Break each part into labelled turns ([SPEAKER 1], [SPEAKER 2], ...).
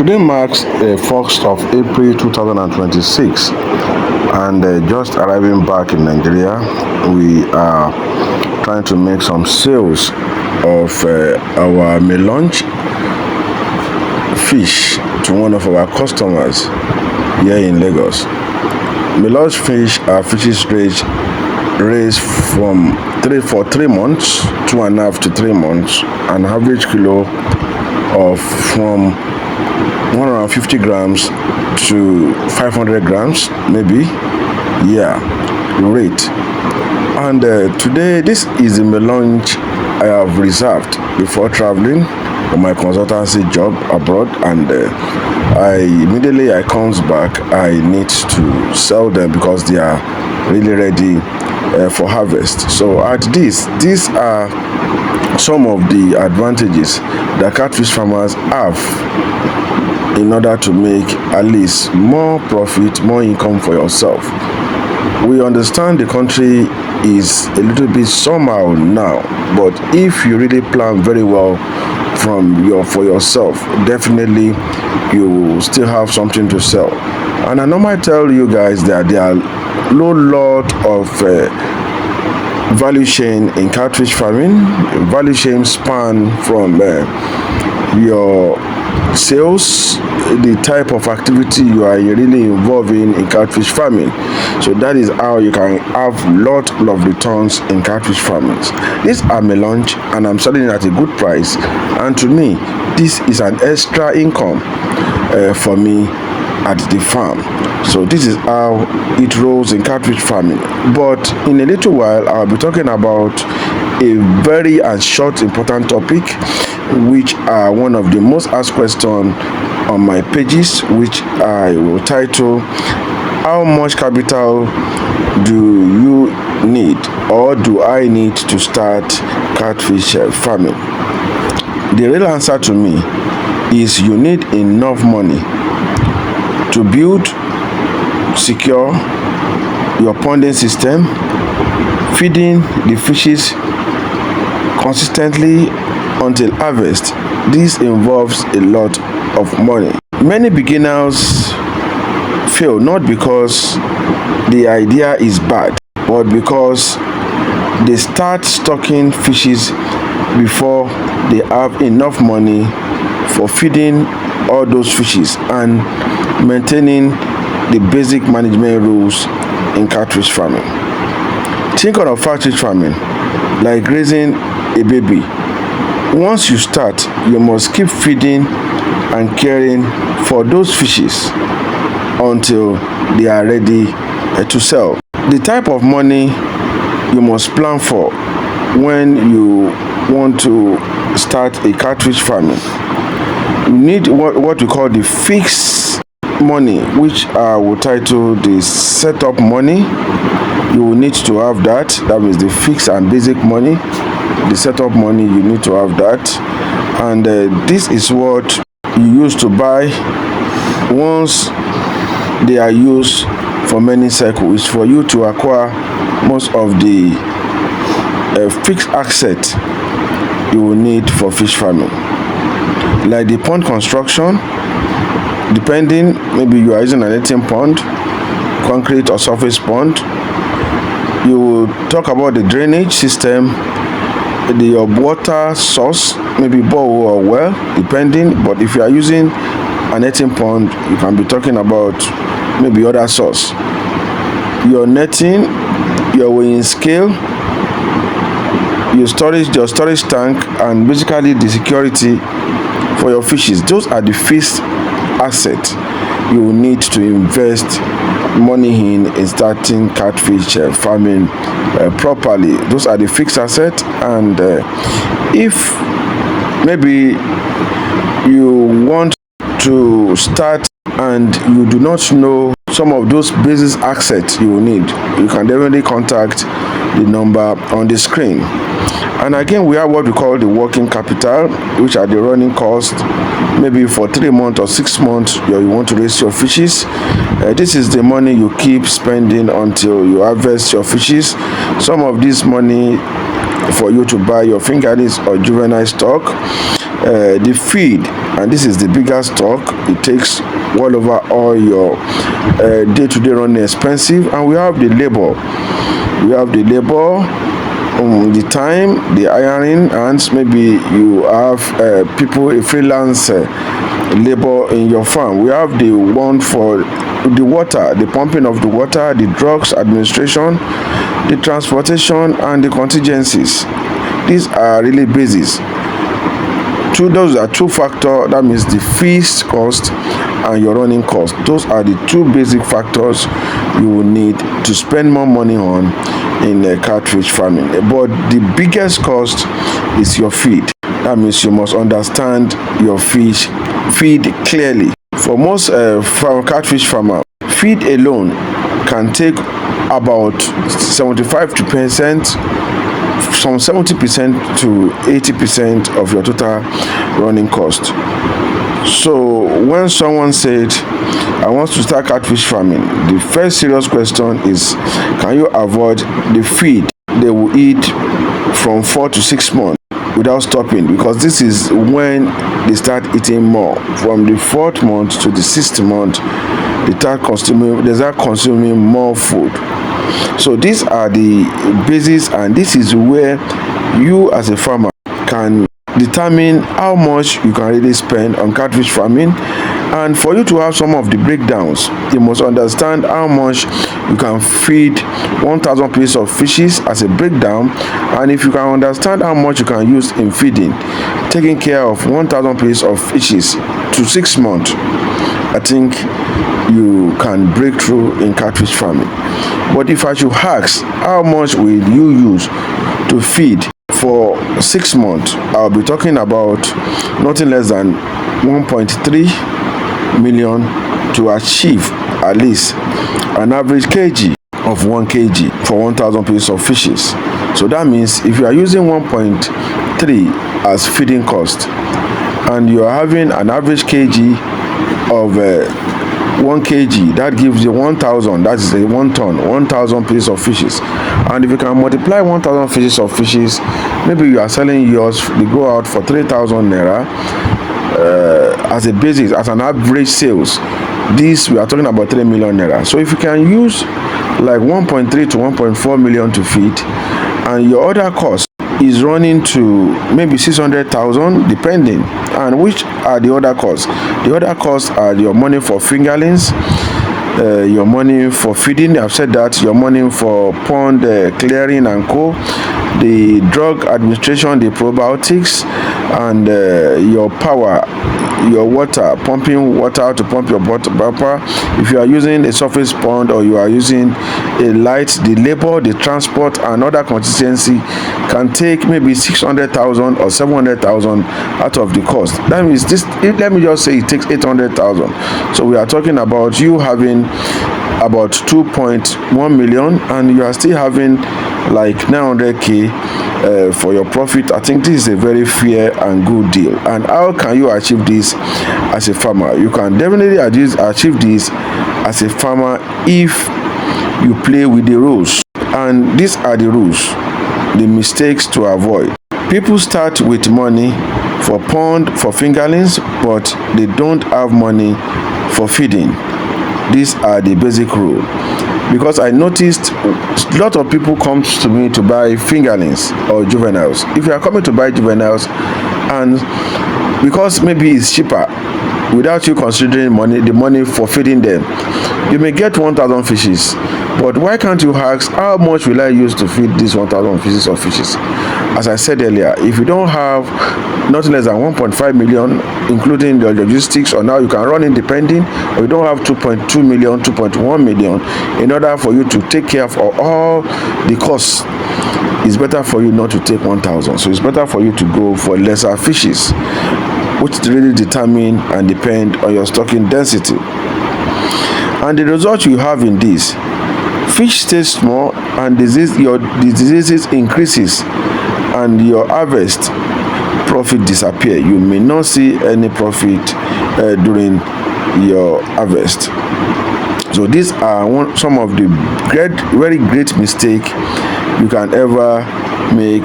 [SPEAKER 1] Today marks the 1st of April 2026, and just arriving back in Nigeria, we are trying to make some sales of our melange fish to one of our customers here in Lagos. Melange fish are fishes raised for 3 months, 2.5 to 3 months, an average kilo of from 150 grams to 500 grams, maybe. Yeah, rate. And today, this is the melange I have reserved before traveling for my consultancy job abroad, and immediately I comes back, I need to sell them because they are really ready for harvest. So at these are some of the advantages that catfish farmers have in order to make at least more profit, more income for yourself. We understand the country is a little bit somehow now, but if you really plan very well for yourself, definitely you will still have something to sell. And I normally tell you guys that there are lot of value chain in catfish farming. Value chain span from your sales, the type of activity you are really involved in catfish farming. So that is how you can have lot of returns in catfish farming. These are melange, and I'm selling it at a good price, and to me this is an extra income for me at the farm. So this is how it rolls in catfish farming. But in a little while, I'll be talking about a very short important topic, which are one of the most asked questions on my pages, which I will title, how much capital do you need, or do I need to start catfish farming? The real answer to me is you need enough money to build, secure your ponding system, feeding the fishes consistently until harvest. This involves a lot of money. Many beginners fail not because the idea is bad, but because they start stocking fishes before they have enough money for feeding all those fishes and maintaining the basic management rules in catfish farming. Think of catfish farming like raising a baby. Once you start, you must keep feeding and caring for those fishes until they are ready to sell. The type of money you must plan for when you want to start a catfish farming, you need what we call the fixed money, which I will title the setup money. You will need to have that. That means the fixed and basic money. The setup money, you need to have that, and this is what you use to buy once they are used for many cycles, for you to acquire most of the fixed asset you will need for fish farming, like the pond construction. Depending, maybe you are using an 18 pond, concrete or surface pond. You will talk about the drainage system, the water source, maybe borehole or well, depending. But if you are using an 18 pond, you can be talking about maybe other source. Your netting, your weighing scale, your storage tank, and basically the security for your fishes. Those are the fixed asset you will need to invest money in starting catfish farming properly. Those are the fixed asset, and if maybe you want to start and you do not know some of those basic assets you will need, you can definitely contact the number on the screen. And again, we have what we call the working capital, which are the running costs, maybe for 3 months or 6 months you want to raise your fishes. This is the money you keep spending until you harvest your fishes. Some of this money for you to buy your fingerlings or juvenile stock, the feed, and this is the biggest stock. It takes well over all your day-to-day running expensive. And we have the labor. The time, the ironing, and maybe you have people, a freelance labor in your farm. We have the one for the water, the pumping of the water, the drugs administration, the transportation, and the contingencies. These are really basis. Those are two factors. That means the fixed cost and your running cost. Those are the two basic factors you will need to spend more money on in catfish farming. But the biggest cost is your feed. That means you must understand your feed clearly. For most catfish farmer, feed alone can take about 75% from 70% to 80% of your total running cost. So when someone said, I want to start catfish farming, the first serious question is, can you avoid the feed they will eat from 4 to 6 months without stopping? Because this is when they start eating more. From the 4th month to the 6th month, they start consuming more food. So these are the basis, and this is where you as a farmer can determine how much you can really spend on catfish farming. And for you to have some of the breakdowns, you must understand how much you can feed 1,000 pieces of fishes as a breakdown. And if you can understand how much you can use in feeding, taking care of 1,000 pieces of fishes to 6 months, I think you can break through in catfish farming. But if I should ask, how much will you use to feed for 6 months? I'll be talking about nothing less than 1.3 million to achieve at least an average kg of 1 kg for 1,000 pieces of fishes. So that means if you are using 1.3 as feeding cost and you are having an average kg of 1 kg, that gives you 1,000. That is a 1 ton, 1,000 pieces of fishes. And if you can multiply 1,000 pieces of fishes, maybe you are selling yours, they go out for 3,000 naira as a basis, as an average sales. This we are talking about 3 million naira. So if you can use like 1.3 to 1.4 million to feed, and your other cost is running to maybe 600,000 depending. And which are the other costs? The other costs are your money for fingerlings, your money for feeding, I've said that, your money for pond clearing and co, the drug administration, the probiotics, and your power, your water, pumping water to pump your bumper. If you are using a surface pond or you are using a light, the labor, the transport, and other contingency can take maybe 600,000 or 700,000 out of the cost. That means this, let me just say it takes 800,000. So we are talking about you having about 2.1 million and you are still having like 900k for your profit. I think this is a very fair and good deal. And how can you achieve this as a farmer? You can definitely achieve this as a farmer if you play with the rules. And these are the rules, the mistakes to avoid. People start with money for pond, for fingerlings, but they don't have money for feeding. These are the basic rule. Because I noticed a lot of people come to me to buy fingerlings or juveniles. If you are coming to buy juveniles, and because maybe it's cheaper, without you considering the money for feeding them, you may get 1,000 fishes. But why can't you ask, how much will I use to feed these 1,000 pieces of fishes? As I said earlier, if you don't have nothing less than 1.5 million, including the logistics, or now you can run independent, or you don't have 2.2 million, 2.1 million, in order for you to take care of all the costs, it's better for you not to take 1,000. So it's better for you to go for lesser fishes, which really determine and depend on your stocking density. And the result you have in this, fish stays small and your diseases increases and your harvest profit disappear. You may not see any profit during your harvest. So these are some of the very great mistake you can ever make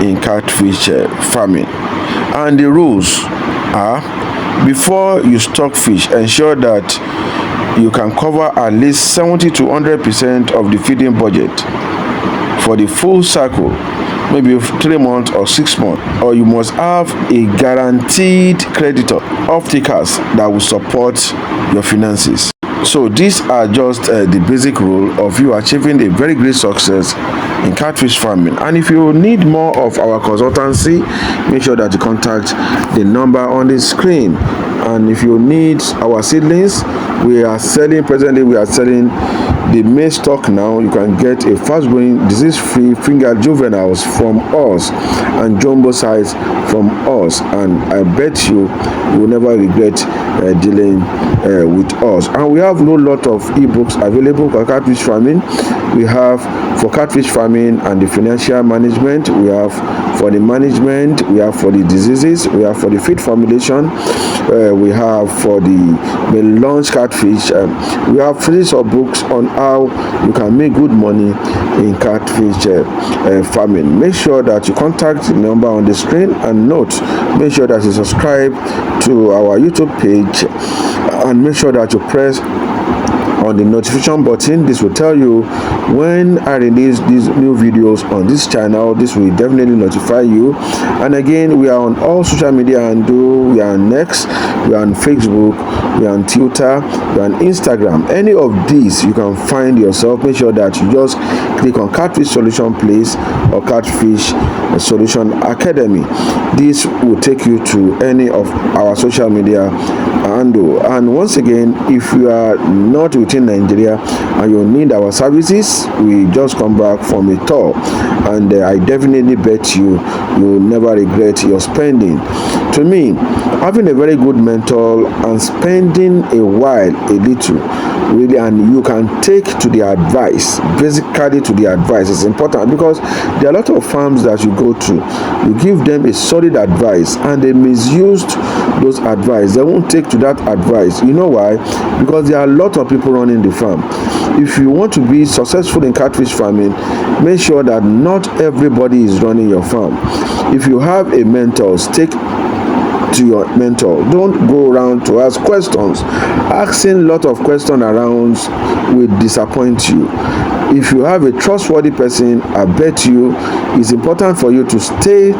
[SPEAKER 1] in catfish farming. And the rules are: before you stock fish, ensure that you can cover at least 70 to 100% of the feeding budget for the full cycle, maybe 3 months or 6 months, or you must have a guaranteed creditor, off-takers that will support your finances. So these are just the basic rule of you achieving a very great success in catfish farming. And if you need more of our consultancy, make sure that you contact the number on the screen. And if you need our seedlings, we are selling the maize stock now. You can get a fast-growing, disease-free finger juveniles from us and jumbo size from us, and I bet you will never regret dealing with us. And we have a lot of ebooks available for catfish farming. We have for catfish farming and the financial management, we have for the management, we have for the diseases, we have for the feed formulation, we have for the launch catfish. We have series of books on how you can make good money in catfish farming. Make sure that you contact the number on the screen, and note, make sure that you subscribe to our YouTube page, and make sure that you press on the notification button. This will tell you when I release these new videos on this channel. This will definitely notify you. And again, we are on all social media handle. We are on X, we are on Facebook, we are on Twitter, we are on Instagram. Any of these you can find yourself. Make sure that you just click on Catfish Solution Place or Catfish Solution Academy. This will take you to any of our social media handle. And once again, if you are not within Nigeria and you need our services, we just come back from a tour, and I definitely bet you will never regret your spending. To me, having a very good mentor and spending a while, a little, really, and you can take to the advice, basically to the advice, is important, because there are a lot of farms that you go to, you give them a solid advice and they misused those advice. They won't take to that advice. You know why? Because there are a lot of people running the farm. If you want to be successful in catfish farming, make sure that not everybody is running your farm. If you have a mentor, stick to your mentor. Don't go around to ask questions. Asking a lot of questions around will disappoint you. If you have a trustworthy person, I bet you it's important for you to stay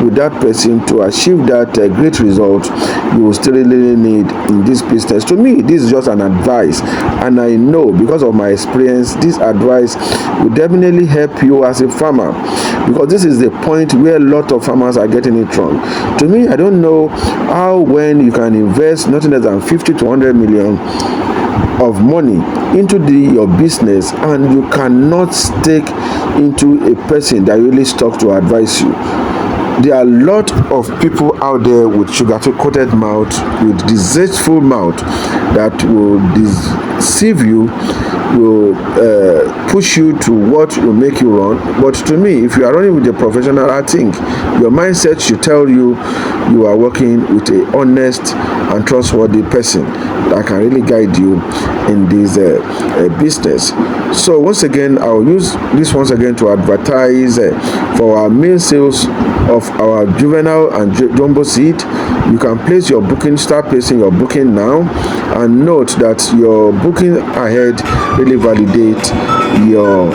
[SPEAKER 1] with that person to achieve that great result you will still really need in this business. To me, this is just an advice, and I know because of my experience, this advice will definitely help you as a farmer, because this is the point where a lot of farmers are getting it wrong. To me, I don't know how, when you can invest nothing less than 50 to 100 million of money into your business and you cannot stick into a person that really stuck to advise you. There are a lot of people out there with sugar-coated mouth, with deceitful mouth, that will deceive you, will push you to what will make you run. But to me, if you are running with a professional, I think your mindset should tell you you are working with an honest and trustworthy person that can really guide you in this business. So once again, I'll use this once again to advertise for our main sales of our juvenile and jumbo seed. You can place your booking, start placing your booking now, and note that your booking ahead really validate your